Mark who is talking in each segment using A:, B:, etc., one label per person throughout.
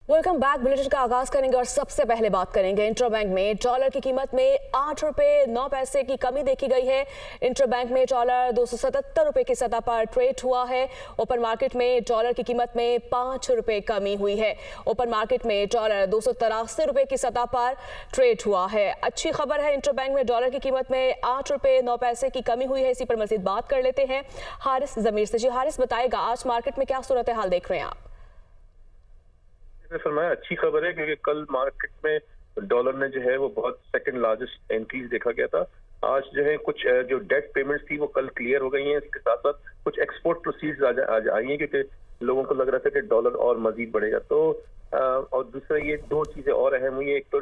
A: Welcome back. Bulletin का आगाज करेंगे और सबसे पहले बात करेंगे इंटरबैंक में डॉलर की कीमत में 8 रुपए 9 पैसे की कमी देखी गई है। इंटरबैंक में डॉलर 277 रुपए की सतह पर ट्रेड हुआ है। ओपन मार्केट में डॉलर की कीमत में 5 रुपए कमी हुई है। ओपन मार्केट में डॉलर 283 रुपए की सतह पर ट्रेड हुआ है। अच्छी खबर है, इंटरबैंक में डॉलर की कीमत में 8 रुपए 9 पैसे की कमी हुई है। इसी पर मजीद बात कर लेते हैं हारिस जमीर से। जी हारिस, बताएगा आज मार्केट में क्या सूरत हाल देख रहे हैं आप?
B: फरमाया अच्छी खबर है क्योंकि कल मार्केट में डॉलर ने जो है वो बहुत सेकंड लार्जेस्ट इंक्रीज देखा गया था। आज जो है कुछ जो डेट पेमेंट्स थी वो कल क्लियर हो गई हैं। इसके साथ साथ कुछ एक्सपोर्ट प्रोसीड्स आज आई हैं क्योंकि लोगों को लग रहा था कि डॉलर और मजीद बढ़ेगा। तो और दूसरा ये दो चीजें और अहम हुई है। एक तो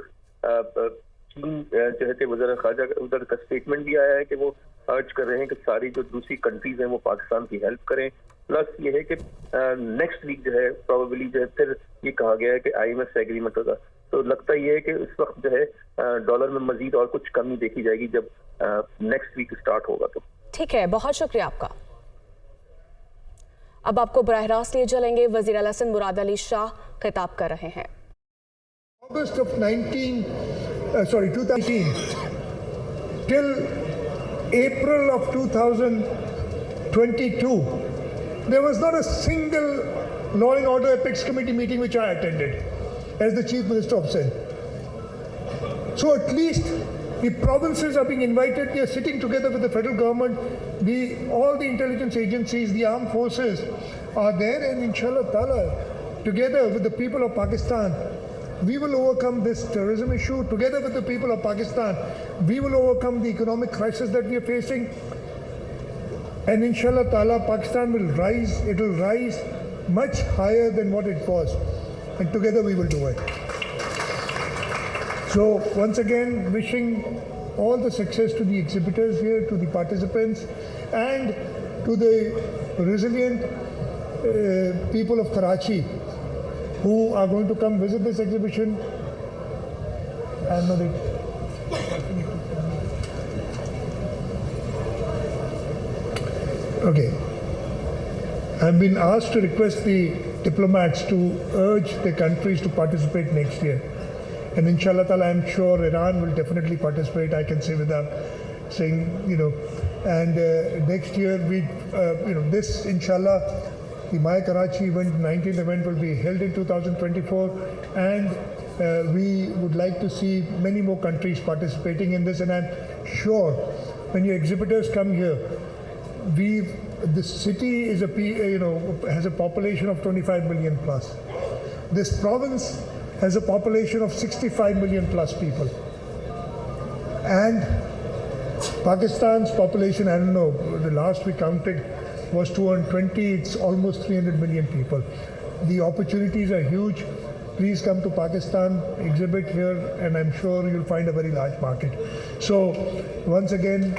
B: चीन जो है कि वज़ीर ख़ारजा उधर का स्टेटमेंट भी आया है कि वो अर्ज कर रहे हैं कि सारी जो दूसरी कंट्रीज हैं वो पाकिस्तान की हेल्प करें। प्लस ये है कि नेक्स्ट वीक जो है प्रोबेबली जो है फिर ये कहा गया है कि IMF से एग्रीमेंट होगा। तो लगता ये है कि इस वक्त जो है डॉलर में मजीद और कुछ कमी देखी जाएगी जब नेक्स्ट वीक स्टार्ट होगा। तो
A: ठीक है, बहुत शुक्रिया आपका। अब आपको बराह रास्त लिए चलेंगे। वज़ीर आला सिंध मुराद अली शाह खिताब कर रहे हैं।
C: August of 2018 till April of 2022, there was not a single Law and Order Apex Committee meeting which I attended as the Chief Minister of Sindh. So at least the provinces are being invited. They are sitting together with the federal government. All the intelligence agencies, the armed forces are there, and inshallah ta'ala, together with the people of Pakistan, we will overcome this terrorism issue. Together with the people of Pakistan, we will overcome the economic crisis that we are facing. And inshallah ta'ala, Pakistan will rise. It will rise much higher than what it was. And together we will do it. So once again, wishing all the success to the exhibitors here, to the participants, and to the resilient people of Karachi who are going to come visit this exhibition. Okay. I've been asked to request the diplomats to urge the countries to participate next year. And inshallah ta'ala, I'm sure Iran will definitely participate, I can say without saying, and next year, this inshallah, the My Karachi event, 19th event will be held in 2024, and we would like to see many more countries participating in this. And I'm sure when your exhibitors come here, the city is has a population of 25 million plus. This province has a population of 65 million plus people. And Pakistan's population, I don't know, the last we counted was 220, it's almost 300 million people. The opportunities are huge. Please come to Pakistan, exhibit here, and I'm sure you'll find a very large market. So once again,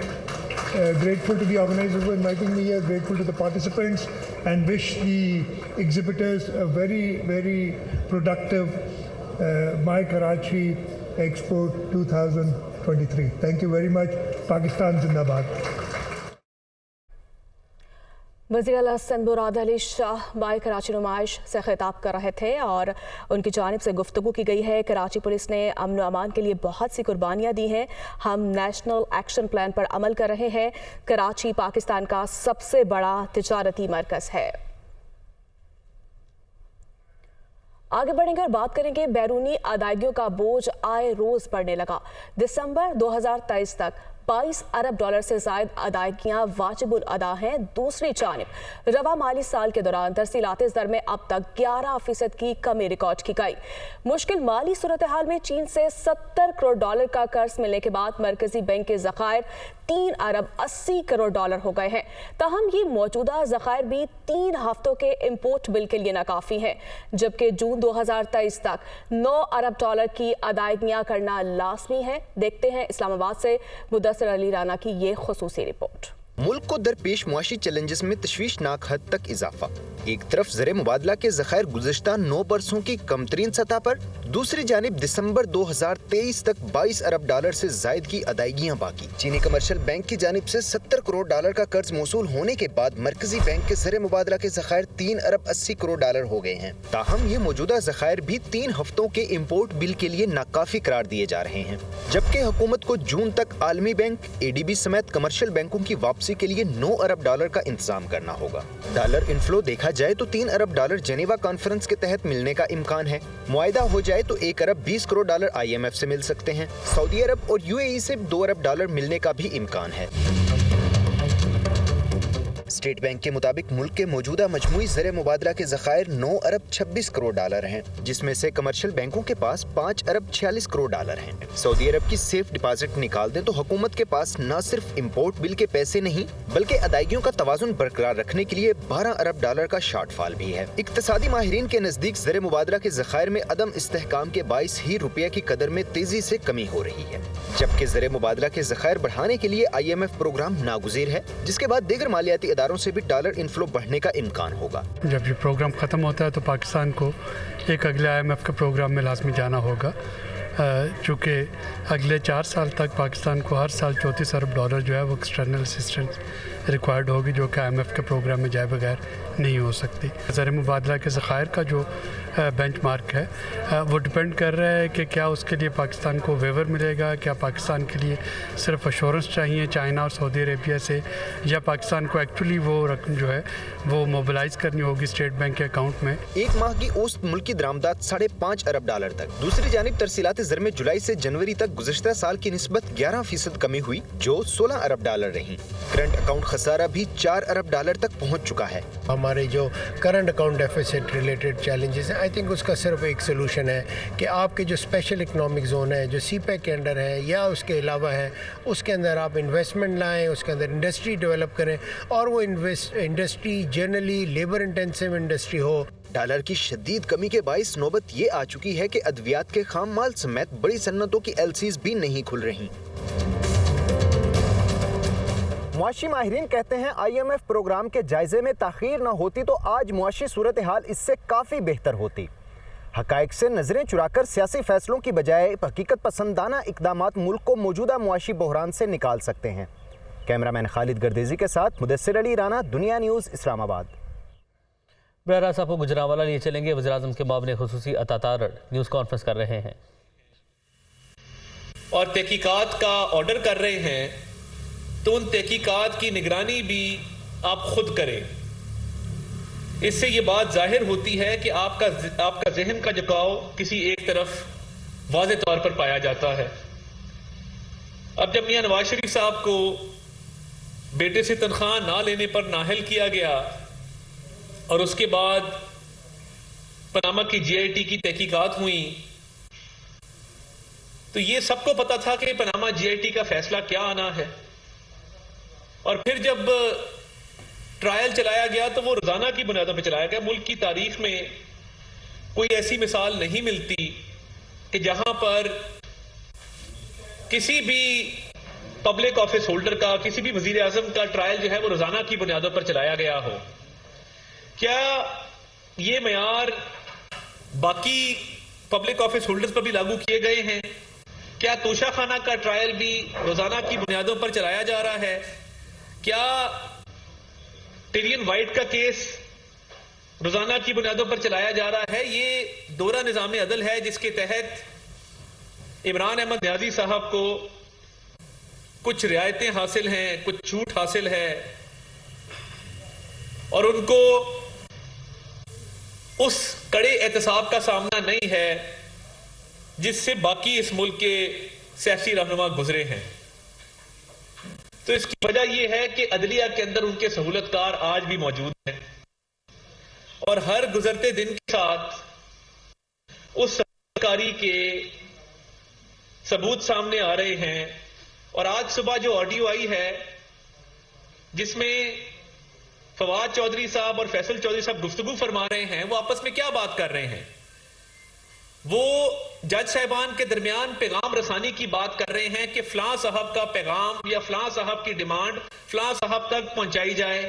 C: grateful to the organizers for inviting me here, grateful to the participants, and wish the exhibitors a very, very productive My Karachi Expo 2023. Thank you very much. Pakistan Zindabad.
A: वज़ीर आला सिंध मुराद अली शाह माई कराची नुमाइश से खिताब कर रहे थे और उनकी जानिब से गुफ्तगू की गई है। कराची पुलिस ने अमन व अमान के लिए बहुत सी कुर्बानियाँ दी हैं। हम नेशनल एक्शन प्लान पर अमल कर रहे हैं। कराची पाकिस्तान का सबसे बड़ा तिजारती मरकज़ है। आगे बढ़ेंगे और बात करेंगे बैरूनी अदायगियों का बोझ आए रोज बढ़ने लगा। दिसंबर 2023 तक 22 अरब डॉलर से ज़ायद अदायगियाँ वाजिबुल अदा हैं। दूसरी जानिब रवा माली साल के दौरान तरसीलात ज़र में अब तक 11% की कमी रिकॉर्ड की गई। मुश्किल माली सूरत हाल में चीन से 70 करोड़ डॉलर का कर्ज मिलने के बाद मरकजी बैंक के ज़खायर 3 अरब 80 करोड़ डॉलर हो गए हैं। ताहम ये मौजूदा ज़खायर भी 3 हफ्तों के इम्पोर्ट बिल के लिए नाकाफ़ी हैं, जबकि जून 2023 तक 9 अरब डॉलर की अदायगियाँ करना लाजमी है। देखते हैं इस्लामाबाद से मुदस्सिर अली राना की ये खुसूसी रिपोर्ट।
D: मुल्क को दरपेश मुआशी चैलेंजेस में तशवीशनाक हद तक इजाफा। एक तरफ ज़र मुबादला के ज़खायर गुज़श्ता 9 बरसों की कमतरीन सतह पर, दूसरी जानिब दिसंबर 2023 तक 22 अरब डॉलर से ज़ायद की अदायगियाँ बाकी। चीनी कमर्शियल बैंक की जानिब से 70 करोड़ डॉलर का कर्ज मौसूल होने के बाद मरकजी बैंक के ज़र मुबादला के ज़खायर 3 अरब 80 करोड़ डॉलर हो गए हैं। ताहम ये मौजूदा ज़खायर भी 3 हफ्तों के इम्पोर्ट बिल के लिए नाकाफी करार दिए जा रहे हैं, जबकि हुकूमत को जून तक आलमी बैंक, ADB समेत कमर्शियल बैंकों की वापसी के लिए 9 अरब डॉलर का इंतजाम करना होगा। डॉलर इनफ्लो देखा जाए तो 3 अरब डॉलर जेनेवा कॉन्फ्रेंस के तहत मिलने का इम्कान है। मुआहिदा हो जाए तो 1 अरब 20 करोड़ डॉलर IMF से मिल सकते हैं। सऊदी अरब और UAE से 2 अरब डॉलर मिलने का भी इम्कान है। स्टेट बैंक के मुताबिक मुल्क के मौजूदा मजमूई ज़र मुबादला के ज़खायर 9 अरब 26 करोड़ डॉलर हैं, जिसमें से कमर्शियल बैंकों के पास 5 अरब 46 करोड़ डॉलर हैं। सऊदी अरब की सेफ डिपॉजिट निकाल दें तो हुकूमत के पास न सिर्फ इम्पोर्ट बिल के पैसे नहीं, बल्कि अदायगियों का तवाज़ुन बरकरार रखने के लिए 12 अरब डॉलर का शॉर्टफॉल भी है। इक्तिसादी माहिरीन के नज़दीक ज़र मुबादला के ज़खायर में अदम इस्तेहकाम के बाइस ही रुपये की कदर में तेजी से कमी हो रही है, जबकि ज़र मुबादला के ज़खायर बढ़ाने के लिए IMF प्रोग्राम नागुज़ीर है, जिसके बाद दीगर मालियाती इदारों से भी डॉलर इनफ्लो बढ़ने का इम्कान होगा।
E: जब ये प्रोग्राम ख़त्म होता है तो पाकिस्तान को एक अगले IMF के प्रोग्राम में लाजमी जाना होगा, चूँकि अगले 4 साल तक पाकिस्तान को हर साल 34 अरब डॉलर जो है वो एक्सटर्नल असिस्टेंस रिक्वायर्ड होगी, जो कि IMF के प्रोग्राम में जाए बगैर नहीं हो सकती। ज़र मुबादला के ज़खायर का जो बेंचमार्क है वो डिपेंड कर रहा है कि क्या उसके लिए पाकिस्तान को वेवर मिलेगा, क्या पाकिस्तान के लिए सिर्फ अश्योरेंस चाहिए चाइना और सऊदी अरेबिया से, या पाकिस्तान को एक्चुअली वो रकम जो है वो मोबिलाइज करनी होगी स्टेट बैंक के अकाउंट में।
D: एक माह की औसत मुल्की दरामदात 5.5 अरब डॉलर तक। दूसरी जानिब तरसीलात ज़र में जुलाई से जनवरी तक गुज़श्ता साल की निस्बत 11% कमी हुई, जो 16 अरब डॉलर रही। करंट अकाउंट खसारा भी 4 अरब डॉलर तक पहुँच चुका है।
F: हमारे जो current account deficit related challenges हैं, आई थिंक उसका सिर्फ एक सोल्यूशन है कि आपके जो स्पेशल इकनॉमिक जोन है, जो CPEC के अंडर है या उसके अलावा है, उसके अंदर आप इन्वेस्टमेंट लाएं, उसके अंदर इंडस्ट्री डेवलप करें, और वो industry generally labour intensive industry हो।
D: डॉलर की शदीद कमी के बाइस नौबत ये आ चुकी है कि अद्वियात के खाम माल समेत बड़ी सन्नतों की LCs भी नहीं खुल रही। मुआशी माहिरीन कहते हैं IMF प्रोग्राम के जायजे में ताख़ीर न होती तो आज मुआशी सूरत हाल इससे काफ़ी बेहतर होती। हक़ाइक़ से नज़रें चुराकर सियासी फैसलों की बजाय हकीकत पसंदाना इक़दामात मुल्क को मौजूदा मुआशी बहरान से निकाल सकते हैं। कैमरामैन खालिद गर्देज़ी के साथ मुदस्सिर अली राना, दुनिया न्यूज़, इस्लामाबाद।
G: बहरा साहब को गुजरांवाला लिए चलेंगे। वज़ीर-ए-आज़म के मामले खुसूसी अता तारड़ न्यूज़ कॉन्फ्रेंस कर रहे हैं
H: और तहकीकात का ऑर्डर कर रहे हैं, तो उन तहकीकात की निगरानी भी आप खुद करें। इससे ये बात जाहिर होती है कि आपका जहन का झुकाव किसी एक तरफ वाज़े तौर पर पाया जाता है। अब जब मियां नवाज शरीफ साहब को बेटे से तनख्वाह ना लेने पर नाअहल किया गया और उसके बाद पनामा की GIT की तहकीकात हुई, तो ये सबको पता था कि पनामा GIT का फैसला क्या आना है। और फिर जब ट्रायल चलाया गया तो वो रोजाना की बुनियादों पर चलाया गया। मुल्क की तारीख में कोई ऐसी मिसाल नहीं मिलती कि जहां पर किसी भी पब्लिक ऑफिस होल्डर का, किसी भी वजीर आजम का ट्रायल जो है वो रोजाना की बुनियादों पर चलाया गया हो। क्या ये मयार बाकी पब्लिक ऑफिस होल्डर्स पर भी लागू किए गए हैं? क्या तोशा खाना का ट्रायल भी रोजाना की बुनियादों पर चलाया जा रहा है? क्या टिरियन वाइट का केस रोजाना की बुनियादों पर चलाया जा रहा है? ये दोहरा निजाम अदल है जिसके तहत इमरान अहमद न्याजी साहब को कुछ रियायतें हासिल हैं, कुछ छूट हासिल है और उनको उस कड़े एहतसाब का सामना नहीं है जिससे बाकी इस मुल्क के सियासी रहनुमा गुजरे हैं। तो इसकी वजह यह है कि अदलिया के अंदर उनके सहूलतकार आज भी मौजूद हैं और हर गुजरते दिन के साथ उस सहूलतकारी के सबूत सामने आ रहे हैं। और आज सुबह जो ऑडियो आई है जिसमें फवाद चौधरी साहब और फैसल चौधरी साहब गुफ्तगू फरमा रहे हैं, वो आपस में क्या बात कर रहे हैं? वो जज साहिबान के दरमियान पैगाम रसानी की बात कर रहे हैं कि फलां साहब का पैगाम या फलां साहब की डिमांड फलां साहब तक पहुंचाई जाए,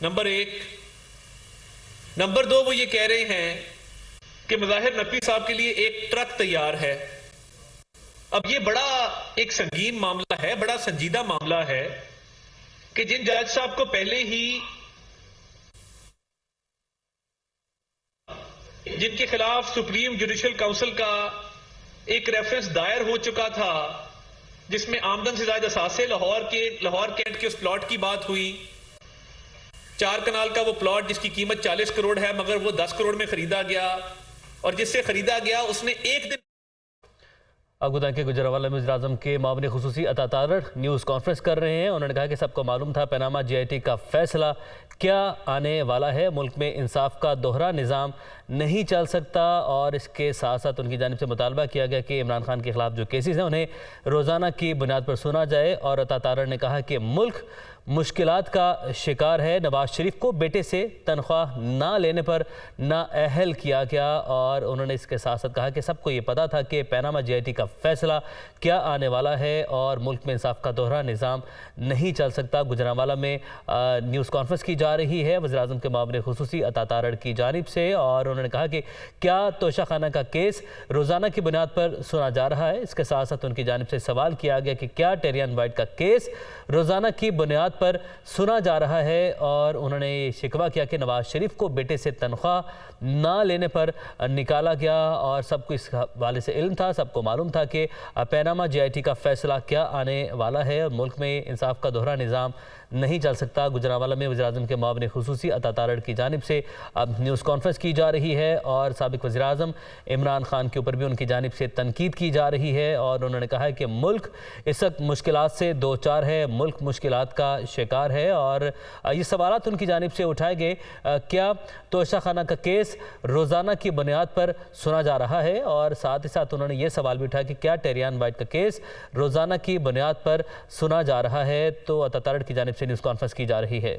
H: नंबर 1। नंबर 2, वो ये कह रहे हैं कि मुजाहिर नकवी साहब के लिए एक ट्रक तैयार है। अब ये बड़ा एक संगीन मामला है, बड़ा संजीदा मामला है कि जिन जज साहब को पहले ही जिनके खिलाफ सुप्रीम जुडिशल काउंसिल का एक रेफरेंस दायर हो चुका था जिसमें आमदन से ज्यादा असासे लाहौर कैंट के उस प्लॉट की बात हुई, 4 कनाल का वो प्लॉट जिसकी कीमत 40 करोड़ है मगर वो 10 करोड़ में खरीदा गया, और जिससे खरीदा गया उसने एक दिन।
G: आपको बताएं कि गुजरांवाला में वज़ीर-ए-आज़म के मामले खुसूसी अता तारड़ न्यूज़ कॉन्फ्रेंस कर रहे हैं। उन्होंने कहा कि सबको मालूम था पनामा GIT का फैसला क्या आने वाला है, मुल्क में इंसाफ का दोहरा निज़ाम नहीं चल सकता, और इसके साथ साथ उनकी जानिब से मुतालबा किया गया कि इमरान खान के खिलाफ जो केसेस हैं उन्हें रोज़ाना की बुनियाद पर सुना जाए। और अता तारड़ ने कहा कि मुल्क मुश्किलात का शिकार है, नवाज शरीफ को बेटे से तनख्वाह ना लेने पर नाअहल किया गया, और उन्होंने इसके साथ साथ कहा कि सबको ये पता था कि पनामा GIT का फैसला क्या आने वाला है और मुल्क में इंसाफ का दोहरा निज़ाम नहीं चल सकता। गुजरांवाला में न्यूज़ कॉन्फ्रेंस की जा रही है वज़ीर-ए-आज़म के मामले खुसूसी अता तारड़ की जानिब से, और उन्होंने कहा कि क्या तोशाखाना का केस रोज़ाना की बुनियाद पर सुना जा रहा है। इसके साथ साथ उनकी जानिब से सवाल किया गया कि क्या टेरियन वाइट का केस रोज़ाना की बुनियाद पर सुना जा रहा है, और उन्होंने ये शिकवा किया कि नवाज शरीफ को बेटे से तनख्वाह ना लेने पर निकाला गया, और सबको इस हवाले से इल्म था, सबको मालूम था कि पनामा GIT का फैसला क्या आने वाला है और मुल्क में इंसाफ का दोहरा निज़ाम नहीं चल सकता। गुजरांवाला में वज़ीर-ए-आज़म के मामले खुसूसी अता तारड़ की जानिब से अब न्यूज़ कॉन्फ्रेंस की जा रही है, और साबिक़ वज़ीर-ए-आज़म इमरान खान के ऊपर भी उनकी जानिब से तनकीद की जा रही है, और उन्होंने कहा है कि मुल्क इस वक्त मुश्किलात से दो चार है, मुल्क मुश्किलात का शिकार है, और ये सवालात उनकी जानिब से उठाए गए क्या तोशाखाना का केस रोज़ाना की बुनियाद पर सुना जा रहा है, और साथ ही साथ उन्होंने ये सवाल भी उठाया कि क्या टेरियन वाइट का केस रोज़ाना की बुनियाद पर सुना जा रहा है। तो अता तारड़ की जानिब से न्यूज़ कॉन्फ्रेंस की जा रही है।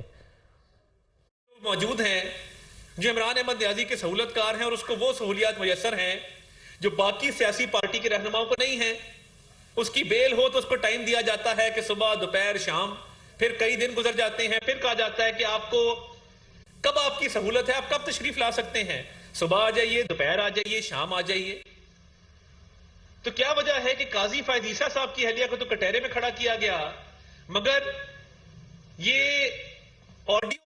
H: मौजूद हैं जो इमरान अहमद न्याजी के सहूलतकार हैं और उसको वो सहूलियात मुयस्सर हैं जो बाकी सियासी पार्टी के रहनुमाओं को नहीं है। उसकी बेल हो तो उसको टाइम दिया जाता है कि सुबह दोपहर शाम, फिर कई दिन गुजर जाते हैं, फिर कहा जाता है कि आपको कब आपकी सहूलत है, आप कब तशरीफ ला सकते हैं, सुबह आ जाइए, दोपहर आ जाइए, शाम आ जाइए। तो क्या वजह है कि काजी फायद ईसा साहब की अहलिया को तो कटहरे में खड़ा किया गया, मगर ये ऑडियो।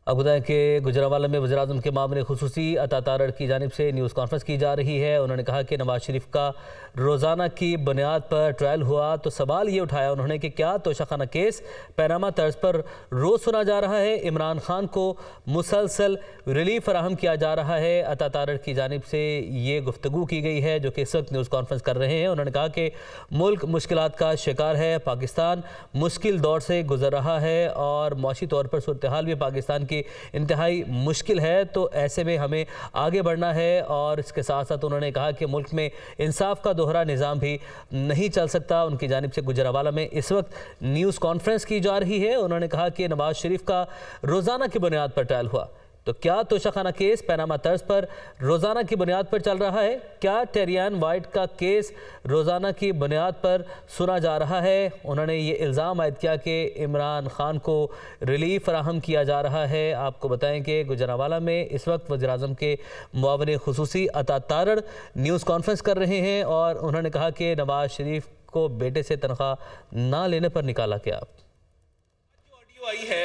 G: अब बताएं कि गुजरांवाला में वज़ीर-ए-आज़म के मामले खुसूसी अता तारड़ की जानिब से न्यूज़ कॉन्फ्रेंस की जा रही है। उन्होंने कहा कि नवाज शरीफ का रोज़ाना की बुनियाद पर ट्रायल हुआ, तो सवाल ये उठाया उन्होंने कि क्या तोशाखाना केस पनामा तर्ज पर रोज़ सुना जा रहा है, इमरान खान को मुसलसल रिलीफ फराहम किया जा रहा है। अता तारड़ की जानिब से ये गुफ्तगू की गई है जो कि इस वक्त न्यूज़ कॉन्फ्रेंस कर रहे हैं। उन्होंने कहा कि मुल्क मुश्किलात का शिकार है, पाकिस्तान मुश्किल दौर से गुजर रहा है, और मौशी तौर पर सूरत हाल भी पाकिस्तान की इंतहाई मुश्किल है, तो ऐसे में हमें आगे बढ़ना है। और इसके साथ साथ उन्होंने कहा कि मुल्क में इंसाफ का दोहरा निज़ाम भी नहीं चल सकता। उनकी जानिब से गुजरांवाला में इस वक्त न्यूज़ कॉन्फ्रेंस की जा रही है। उन्होंने कहा कि नवाज शरीफ का रोज़ाना की बुनियाद पर ट्रायल हुआ, तो क्या तोशाखाना केस पनामा तर्ज पर रोज़ाना की बुनियाद पर चल रहा है, क्या टेरियन वाइट का केस रोज़ाना की बुनियाद पर सुना जा रहा है। उन्होंने ये इल्ज़ाम आयद किया कि इमरान खान को रिलीफ फराहम किया जा रहा है। आपको बताएं कि गुजरांवाला में इस वक्त वज़ीर-ए-आज़म के मुआविन खुसूसी अता तारड़ न्यूज़ कॉन्फ्रेंस कर रहे हैं, और उन्होंने कहा कि नवाज शरीफ को बेटे से तनख्वाह ना लेने पर निकाला गया।
H: ऑडियो आई है,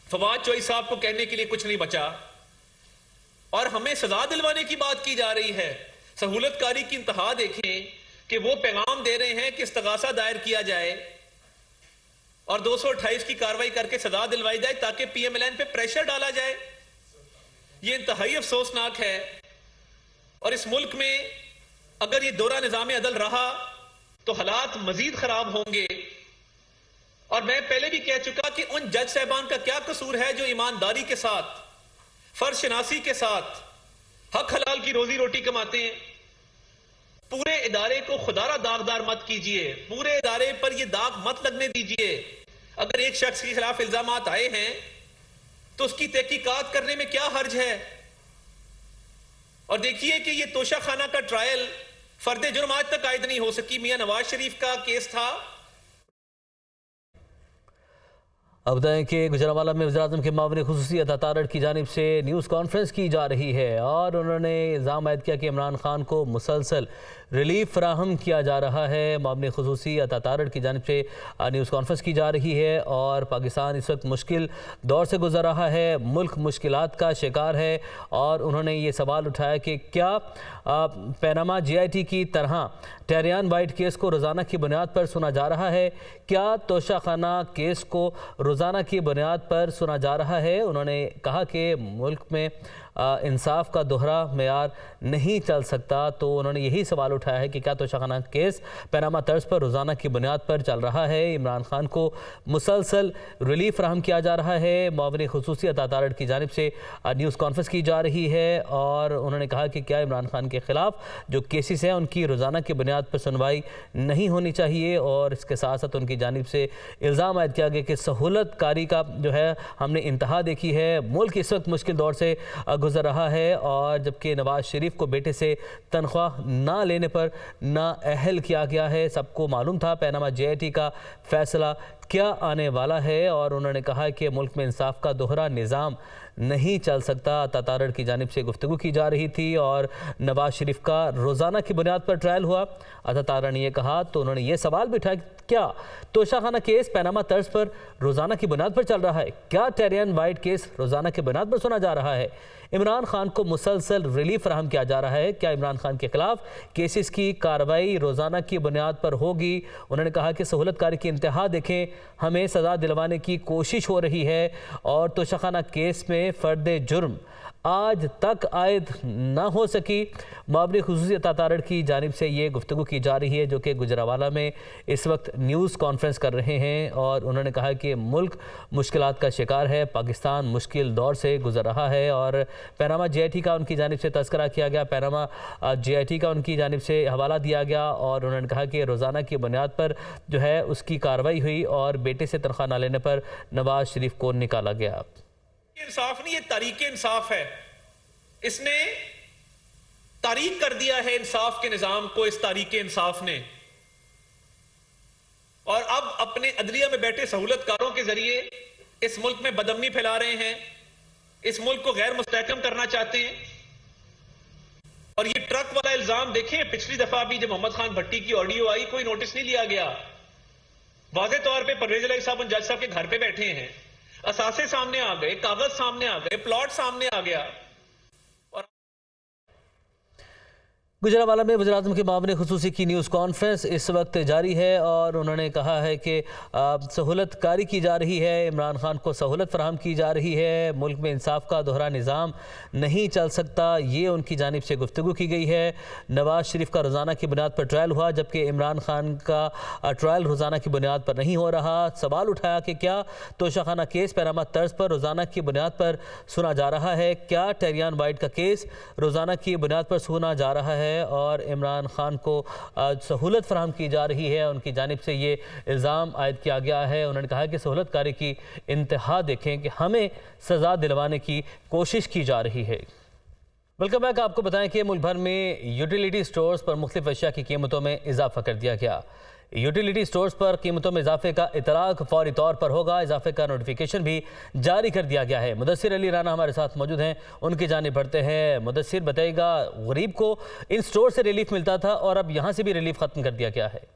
H: फवाद चौधरी साहब को कहने के लिए कुछ नहीं बचा, और हमें सजा दिलवाने की बात की जा रही है। सहूलतकारी की इंतहा देखें कि वो पैगाम दे रहे हैं कि इस्तगासा दायर किया जाए और 228 की कार्रवाई करके सजा दिलवाई जाए ताकि PMLN पे प्रेशर डाला जाए। ये इंतहाई अफसोसनाक है, और इस मुल्क में अगर ये दोहरा निज़ाम अदल रहा तो हालात मजीद खराब होंगे। और मैं पहले भी कह चुका कि उन जज साहबान का क्या कसूर है जो ईमानदारी के साथ, फर्ज शनासी के साथ हक हलाल की रोजी रोटी कमाते हैं। पूरे इदारे को खुदारा दागदार मत कीजिए, पूरे इदारे पर यह दाग मत लगने दीजिए। अगर एक शख्स के खिलाफ इल्जामात आए हैं तो उसकी तहकीकात करने में क्या हर्ज है। اور دیکھیے کہ یہ توشہ خانہ کا ٹرائل فرد جرم آج تک عائد نہیں ہو سکی. میاں نواز شریف کا کیس تھا.
G: اب بتائیں کہ گجرانوالہ میں وزیراعظم کے معاون خصوصی عطا تارڑ کی جانب سے نیوز کانفرنس کی جا رہی ہے اور انہوں نے الزام عائد کیا کہ عمران خان کو مسلسل ریلیف فراہم کیا جا رہا ہے. معاون خصوصی عطا تارڑ کی جانب سے نیوز کانفرنس کی جا رہی ہے اور پاکستان اس وقت مشکل دور سے گزر رہا ہے, ملک مشکلات کا شکار ہے. اور انہوں نے یہ سوال اٹھایا کہ کیا پیناما GIT کی طرح ٹیریان وائٹ کیس کو روزانہ کی بنیاد پر سنا جا رہا ہے؟ کیا توشہ خانہ کیس کو روزانہ کی بنیاد پر سنا جا رہا ہے؟ انہوں نے کہا کہ ملک میں انصاف کا دوہرا معیار نہیں چل سکتا. تو انہوں نے یہی سوال اٹھایا ہے کہ کیا توشہ خانہ کیس پیناما طرز پر روزانہ کی بنیاد پر چل رہا ہے؟ عمران خان کو مسلسل ریلیف فراہم کیا جا رہا ہے. معاون خصوصی عطا تارڑ کی جانب سے نیوز کانفرنس کی جا رہی ہے اور انہوں نے کہا کہ کیا عمران خان کے خلاف جو کیسز ہیں ان کی روزانہ کی بنیاد پر سنوائی نہیں ہونی چاہیے. اور اس کے ساتھ ساتھ ان کی جانب سے الزام عائد کیا گیا کہ سہولت کاری کا جو ہے ہم نے انتہا دیکھی ہے. ملک اس وقت مشکل دور سے گزر رہا ہے اور جبکہ نواز شریف کو بیٹے سے تنخواہ نہ لینے پر نااہل کیا گیا ہے. سب کو معلوم تھا پیناما GIT کا فیصلہ کیا آنے والا ہے اور انہوں نے کہا کہ ملک میں انصاف کا دوہرا نظام نہیں چل سکتا. عطا تارڑ کی جانب سے گفتگو کی جا رہی تھی اور نواز شریف کا روزانہ کی بنیاد پر ٹرائل ہوا. عطا تارڑ نے یہ کہا تو انہوں نے یہ سوال بھی اٹھایا کیا توشہ خانہ کیس پیناما طرز پر روزانہ کی بنیاد پر چل رہا ہے؟ کیا ٹیریان وائٹ کیس روزانہ کی بنیاد پر سنا جا رہا ہے؟ عمران خان کو مسلسل ریلیف فراہم کیا جا رہا ہے. کیا عمران خان کے خلاف کیسز کی کارروائی روزانہ کی بنیاد پر ہوگی؟ انہوں نے کہا کہ سہولت کاری کی انتہا دیکھیں, ہمیں سزا دلوانے کی کوشش ہو رہی ہے اور توشہ خانہ کیس میں فرد جرم آج تک عائد نہ ہو سکی. معاون خصوصی عطا تارڑ کی جانب سے یہ گفتگو کی جا رہی ہے جو کہ گجرانوالہ میں اس وقت نیوز کانفرنس کر رہے ہیں اور انہوں نے کہا کہ ملک مشکلات کا شکار ہے, پاکستان مشکل دور سے گزر رہا ہے. اور پیناما GIT کا ان کی جانب سے تذکرہ کیا گیا, پیناما GIT کا ان کی جانب سے حوالہ دیا گیا اور انہوں نے کہا کہ روزانہ کی بنیاد پر جو ہے اس کی کارروائی ہوئی اور بیٹے سے تنخواہ نہ لینے پر نواز شریف کو نکالا گیا.
H: انصاف نہیں, یہ تاریخ انصاف ہے. اس نے تاریخ کر دیا ہے انصاف کے نظام کو, اس تاریخ انصاف نے. اور اب اپنے عدلیہ میں بیٹھے سہولت کاروں کے ذریعے اس ملک میں بدامنی پھیلا رہے ہیں, اس ملک کو غیر مستحکم کرنا چاہتے ہیں. اور یہ ٹرک والا الزام دیکھیں, پچھلی دفعہ بھی جب محمد خان بھٹی کی آڈیو آئی کوئی نوٹس نہیں لیا گیا. واضح طور پہ پرویز الہی صاحب جج صاحب کے گھر پہ بیٹھے ہیں, اثاثے سامنے آ گئے, کاغذ سامنے آ گئے, پلاٹ سامنے آ گیا.
G: گجرانوالہ میں وزیراعظم کے معاون خصوصی کی نیوز کانفرنس اس وقت جاری ہے اور انہوں نے کہا ہے کہ سہولت کاری کی جا رہی ہے, عمران خان کو سہولت فراہم کی جا رہی ہے, ملک میں انصاف کا دوہرا نظام نہیں چل سکتا. یہ ان کی جانب سے گفتگو کی گئی ہے. نواز شریف کا روزانہ کی بنیاد پر ٹرائل ہوا جبکہ عمران خان کا ٹرائل روزانہ کی بنیاد پر نہیں ہو رہا. سوال اٹھایا کہ کیا توشہ خانہ کیس پیناما طرز پر روزانہ کی بنیاد پر سنا جا رہا ہے؟ کیا ٹیریان وائٹ کا کیس روزانہ کی بنیاد پر سنا جا رہا ہے اور عمران خان کو سہولت فراہم کی جا رہی ہے؟ ان کی جانب سے یہ الزام عائد کیا گیا ہے. انہوں نے کہا کہ سہولت کاری کی انتہا دیکھیں کہ ہمیں سزا دلوانے کی کوشش کی جا رہی ہے. Welcome back. آپ کو بتائیں کہ ملک بھر میں یوٹیلیٹی سٹورز پر مختلف اشیاء کی قیمتوں میں اضافہ کر دیا گیا. یوٹیلیٹی سٹورز پر قیمتوں میں اضافے کا اطلاق فوری طور پر ہوگا. اضافے کا نوٹیفیکیشن بھی جاری کر دیا گیا ہے. مدثر علی رانا ہمارے ساتھ موجود ہیں, ان کی جانب بڑھتے ہیں. مدثر, بتائے گا غریب کو ان سٹور سے ریلیف ملتا تھا اور اب یہاں سے بھی ریلیف ختم کر دیا گیا ہے.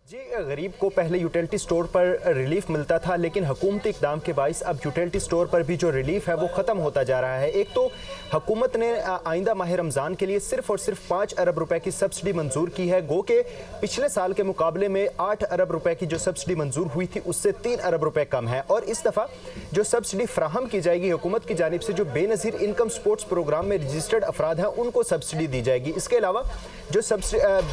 I: جی, غریب کو پہلے یوٹیلٹی سٹور پر ریلیف ملتا تھا لیکن حکومتی اقدام کے باعث اب یوٹیلٹی سٹور پر بھی جو ریلیف ہے وہ ختم ہوتا جا رہا ہے. ایک تو حکومت نے آئندہ ماہ رمضان کے لیے صرف اور صرف 5 ارب روپے کی سبسڈی منظور کی ہے, گو کہ پچھلے سال کے مقابلے میں 8 ارب روپے کی جو سبسڈی منظور ہوئی تھی اس سے 3 ارب روپے کم ہے. اور اس دفعہ جو سبسڈی فراہم کی جائے گی حکومت کی جانب سے, جو بے نظیر انکم سپورٹس پروگرام میں رجسٹرڈ افراد ہیں ان کو سبسڈی دی جائے گی. اس کے علاوہ جو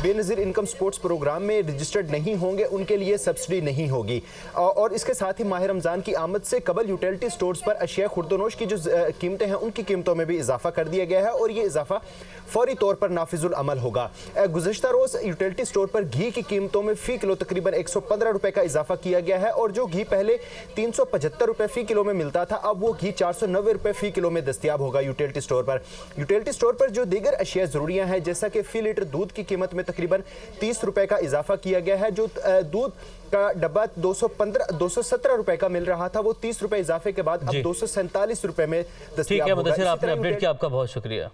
I: بے نظیر انکم سپورٹس پروگرام میں رجسٹرڈ نہیں नहीं होंगे उनके लिए सब्सिडी नहीं होगी। और इसके साथ ही माह रमज़ान की आमद से कबल यूटिलिटी स्टोर्स पर अशिया खुर्दनोश की जो कीमतें हैं उनकी कीमतों में भी इजाफा कर दिया गया है और ये इजाफा फौरी तौर पर नाफिजुल अमल होगा। गुज़श्ता रोज़ यूटिलिटी स्टोर पर घी की कीमतों में फ़ी किलो तकरीबन 115 रुपए का इजाफा किया गया है और जो घी पहले 375 रुपए फ़ी किलो में मिलता था, अब वो घी 490 रुपए फ़ी किलो में दस्तयाब होगा यूटिलिटी स्टोर पर। यूटिलिटी स्टोर पर जो दीगर अशिया ज़रूरियाँ हैं, जैसा कि फ़ी लीटर दूध की कीमत में तकरीबन 30 रुपए का इजाफा किया गया है। जो दूध का डब्बा 217 रुपए का मिल रहा था, वो 30 रुपए इजाफे के बाद अब 247 रुपए में दस्तयाब होगा।
G: ठीक है मुदस्सिर, आपने अपडेट किया, आपका बहुत शुक्रिया।